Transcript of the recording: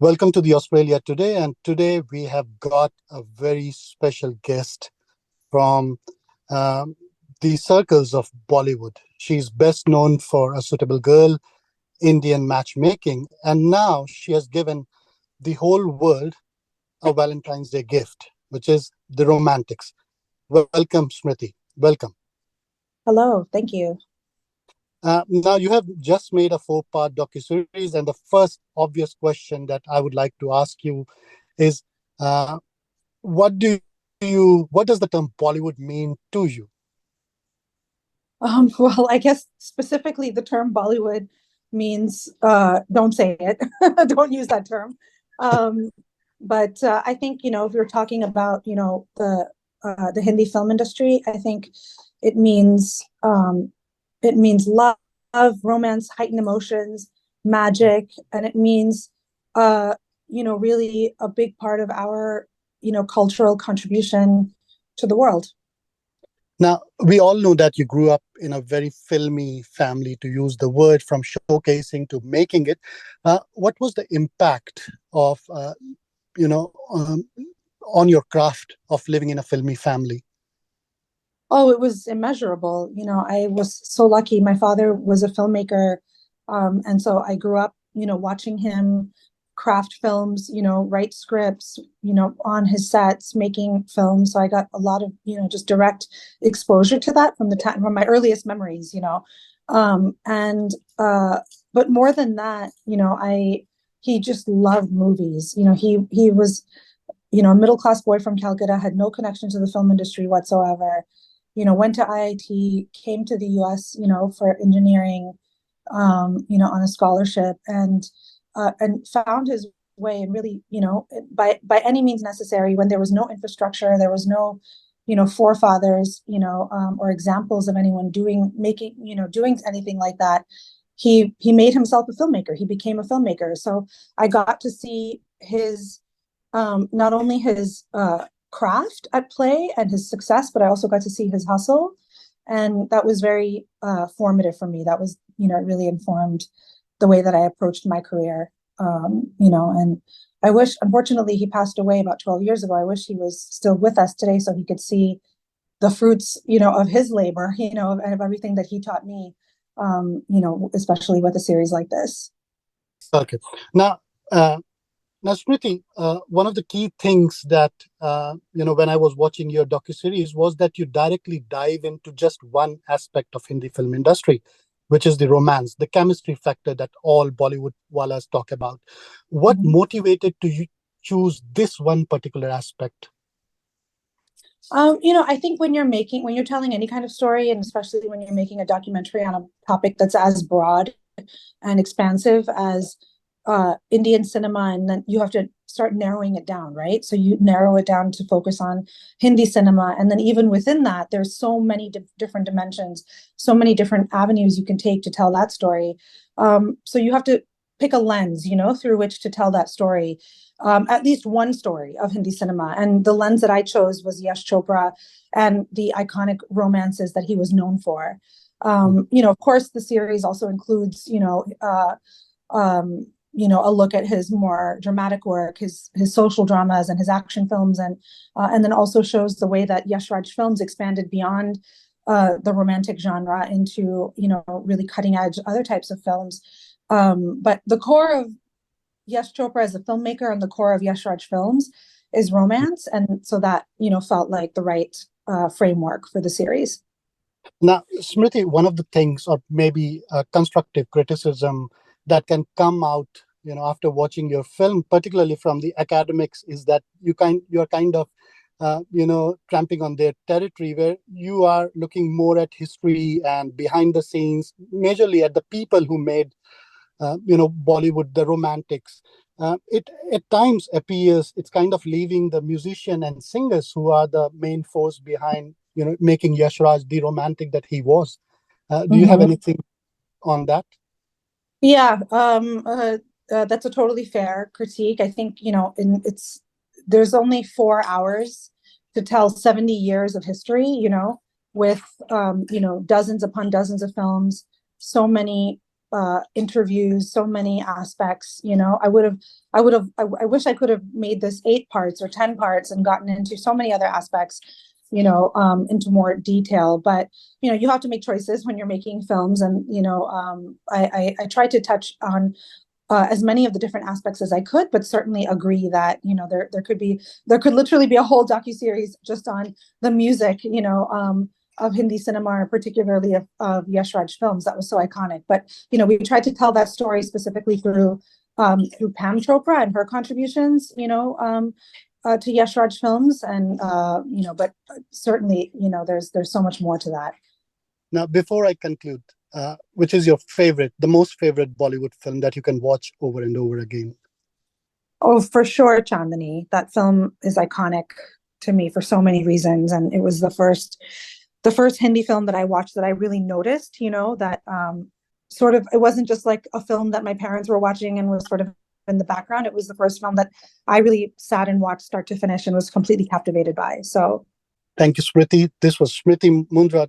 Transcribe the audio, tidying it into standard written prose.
Welcome to the Australia Today. And today we have got a very special guest from um, the circles of Bollywood. She's best known for A Suitable Girl, Indian Matchmaking, and now she has given the whole world a Valentine's Day gift, which is The Romantics. Welcome, Smriti. Welcome. Hello, thank you. Now, you have just made a four-part docuseries, and the first obvious question that I would like to ask you is, uh, what do what does the term Bollywood mean to you? Well, I guess specifically the term Bollywood means don't say it, don't use that term. Um, but I think if you're talking about the Hindi film industry, I think it means um, it means love, romance, heightened emotions, magic, and it means really a big part of our cultural contribution to the world. Now, we all know that you grew up in a very filmy family, to use the word, from showcasing to making it. What was the impact of, you know, um, on your craft of living in a filmy family? Oh, it was immeasurable. I was so lucky. My father was a filmmaker, and so I grew up, watching him craft films, write scripts, on his sets, making films. So I got a lot of, just direct exposure to that from the time from my earliest memories, and but more than that, I he just loved movies. He was a middle class boy from Calcutta, had no connection to the film industry whatsoever. Went to IIT, came to the US, for engineering, on a scholarship, and found his way, and really, by any means necessary, when there was no infrastructure, there was no, forefathers, or examples of anyone doing anything like that. He made himself a filmmaker. He became a filmmaker. So I got to see his not only his craft at play and his success, but I also got to see his hustle, and that was very formative for me. That was, it really informed the way that I approached my career. And I wish, unfortunately, he passed away about 12 years ago. I wish he was still with us today so he could see the fruits, of his labor, of everything that he taught me. Especially with a series like this. Okay. Now, uh, Now, Smriti, one of the key things that when I was watching your docuseries was that you directly dive into just one aspect of Hindi film industry, which is the romance, the chemistry factor that all Bollywood wallahs talk about. What Mhm. motivated to you choose this one particular aspect? I think when you're telling any kind of story, and especially when you're making a documentary on a topic that's as broad and expansive as Indian cinema, and then you have to start narrowing it down, right? So you narrow it down to focus on Hindi cinema, and then even within that, there's so many different dimensions, so many different avenues you can take to tell that story. So you have to pick a lens, through which to tell that story. At least one story of Hindi cinema. And the lens that I chose was Yash Chopra and the iconic romances that he was known for. Of course, the series also includes, a look at his more dramatic work, his social dramas and his action films, and then also shows the way that Yash Raj Films expanded beyond the romantic genre into, really cutting edge other types of films. But the core of Yash Chopra as a filmmaker and the core of Yash Raj Films is romance, and so that felt like the right framework for the series. Now, Smriti, one of the things, or maybe a constructive criticism that can come out, after watching your film, particularly from the academics, is that you're kind of, tramping on their territory, where you are looking more at history and behind the scenes, majorly at the people who made, Bollywood, the romantics. It at times appears it's kind of leaving the musician and singers who are the main force behind, making Yash Raj the romantic that he was. Do you have Mhm. anything on that? Yeah, that's a totally fair critique. I think, there's only 4 hours to tell 70 years of history, with, dozens upon dozens of films, so many interviews, so many aspects. I wish I could have made this 8 parts or 10 parts and gotten into so many other aspects, into more detail. But, you have to make choices when you're making films. And, I tried to touch on as many of the different aspects as I could, but certainly agree that, there could literally be a whole docuseries just on the music, of Hindi cinema, particularly of Yash Raj films. That was so iconic. But, we tried to tell that story specifically through Pam Chopra and her contributions, to Yash Raj films. And, but certainly, there's so much more to that. Now, before I conclude, which is your the most favorite Bollywood film that you can watch over and over again? Oh, for sure, Chandani. That film is iconic to me for so many reasons. And it was the first Hindi film that I watched that I really noticed, that it wasn't just like a film that my parents were watching and was sort of in the background. It was the first film that I really sat and watched start to finish and was completely captivated by. So thank you, Smriti. This was Smriti Mundra